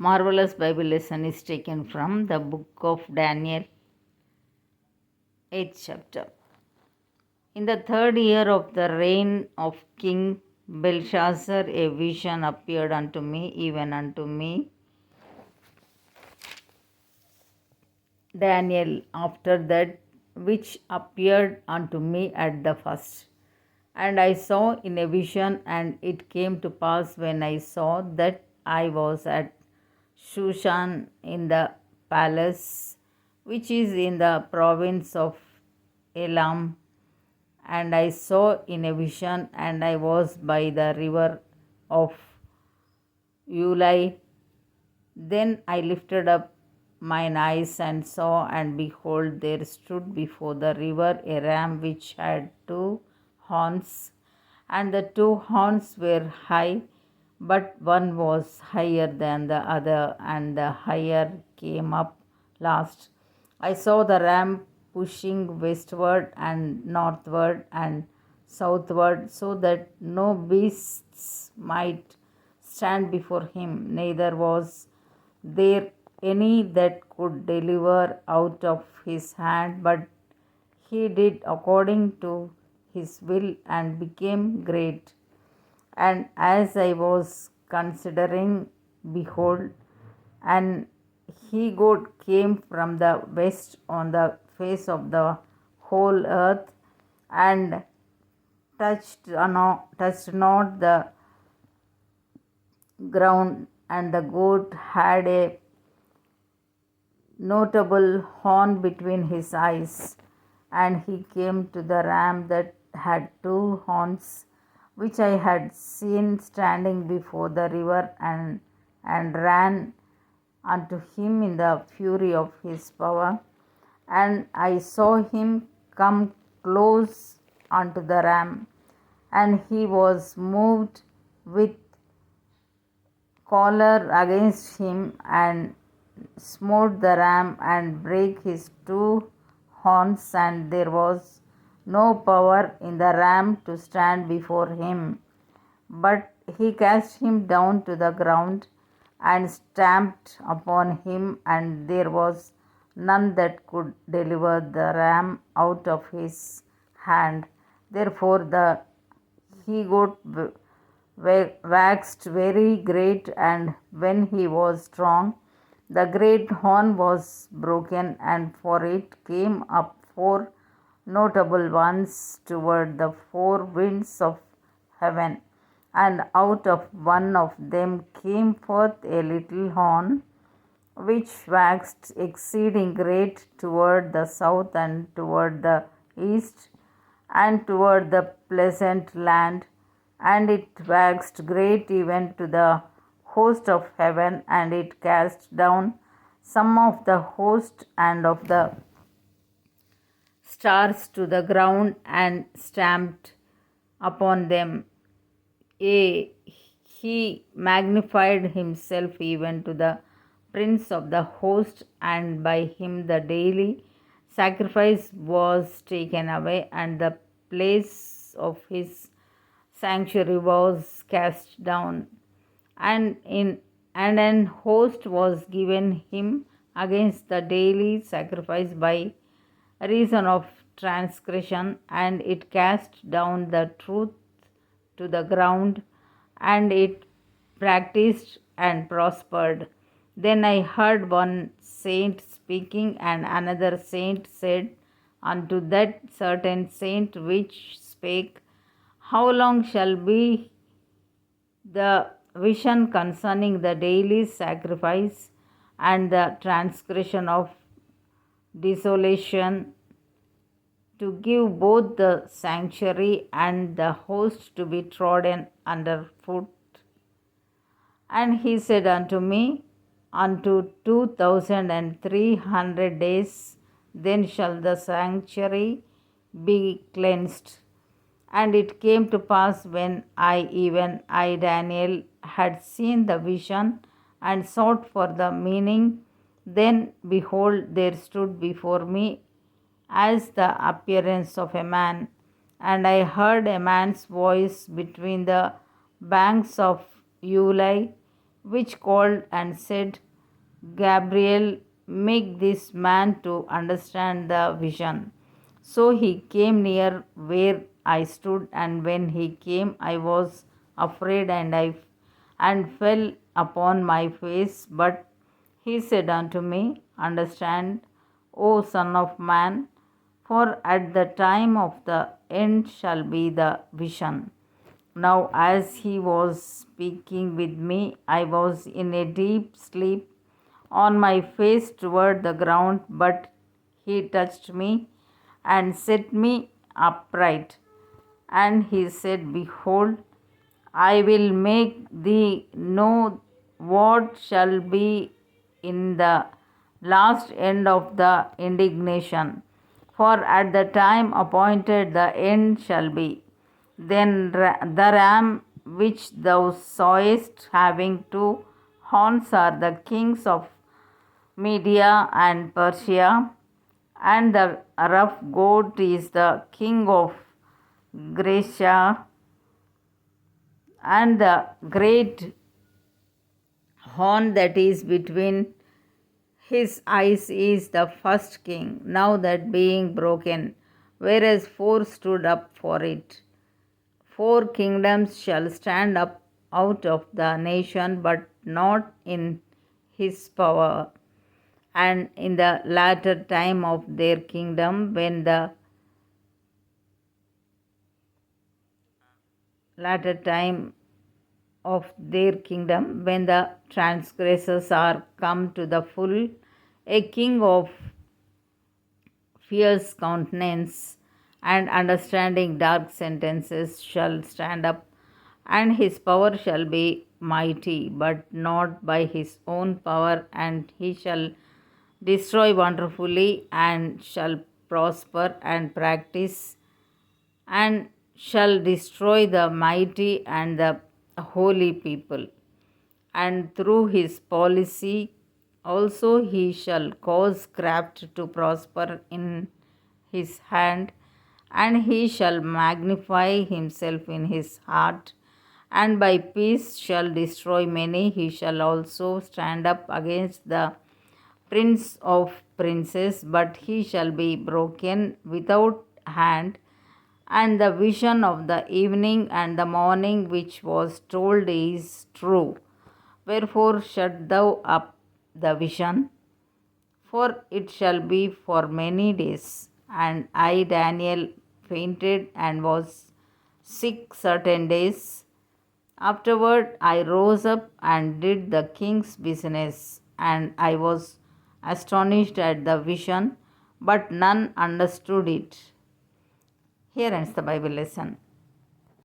Marvelous Bible lesson is taken from the book of Daniel, 8th chapter. In the third year of the reign of King Belshazzar, a vision appeared unto me, even unto me, Daniel, after that which appeared unto me at the first. And I saw in a vision, and it came to pass when I saw that I was at Shushan in the palace, which is in the province of Elam. And I saw in a vision, and I was by the river of Ulai. Then I lifted up mine eyes and saw, and behold, there stood before the river a ram which had two horns, and the two horns were high, but one was higher than the other, and the higher came up last. I saw the ram pushing westward and northward and southward, so that no beasts might stand before him, neither was there any that could deliver out of his hand, but he did according to his will and became great. And as I was considering, behold, an he goat came from the west on the face of the whole earth, and touched not the ground, and the goat had a notable horn between his eyes. And he came to the ram that had two horns, which I had seen standing before the river, and ran unto him in the fury of his power. And I saw him come close unto the ram, and he was moved with choler against him, and smote the ram and brake his two horns, and there was no power in the ram to stand before him. But he cast him down to the ground and stamped upon him, and there was none that could deliver the ram out of his hand. Therefore the he goat waxed very great, and when he was strong, the great horn was broken, and for it came up four notable ones toward the four winds of heaven. And out of one of them came forth a little horn, which waxed exceeding great toward the south, and toward the east, and toward the pleasant land. And it waxed great even to the host of heaven, and it cast down some of the host and of the stars to the ground, and stamped upon them. Yea, he magnified himself even to the prince of the host, and by him the daily sacrifice was taken away, and the place of his sanctuary was cast down. And an host was given him against the daily sacrifice by reason of transgression, and it cast down the truth to the ground, and it practiced and prospered. Then I heard one saint speaking, and another saint said unto that certain saint which spake, How long shall be the vision concerning the daily sacrifice and the transgression of desolation, to give both the sanctuary and the host to be trodden under foot? And he said unto me, Unto 2,300 days, then shall the sanctuary be cleansed. And it came to pass, when I, Daniel, had seen the vision and sought for the meaning, then behold, there stood before me as the appearance of a man. And I heard a man's voice between the banks of Ulai, which called and said, Gabriel, make this man to understand the vision. So he came near where I stood, and when he came, I was afraid, and fell upon my face. But he said unto me, Understand, O Son of Man, for at the time of the end shall be the vision. Now, as he was speaking with me, I was in a deep sleep, on my face toward the ground, but he touched me and set me upright. And he said, Behold, I will make thee know what shall be in the last end of the indignation. For at the time appointed the end shall be. Then the ram which thou sawest having two horns are the kings of Media and Persia, and the rough goat is the king of Grecia, and the great horn that is between his eyes is the first king, now that being broken, whereas four stood up for it. Four kingdoms shall stand up out of the nation, but not in his power. And in the latter time of their kingdom, when the latter time of their kingdom, when the transgressors are come to the full, a king of fierce countenance and understanding dark sentences shall stand up, and his power shall be mighty, but not by his own power, and he shall destroy wonderfully, and shall prosper and practice, and shall destroy the mighty and the holy people. And through his policy also he shall cause craft to prosper in his hand, and he shall magnify himself in his heart, and by peace shall destroy many. He shall also stand up against the Prince of princes, but he shall be broken without hand. And the vision of the evening and the morning which was told is true. Wherefore shut thou up the vision, for it shall be for many days. And I, Daniel, fainted and was sick certain days. Afterward I rose up and did the king's business, and I was astonished at the vision, but none understood it. Here ends the Bible lesson.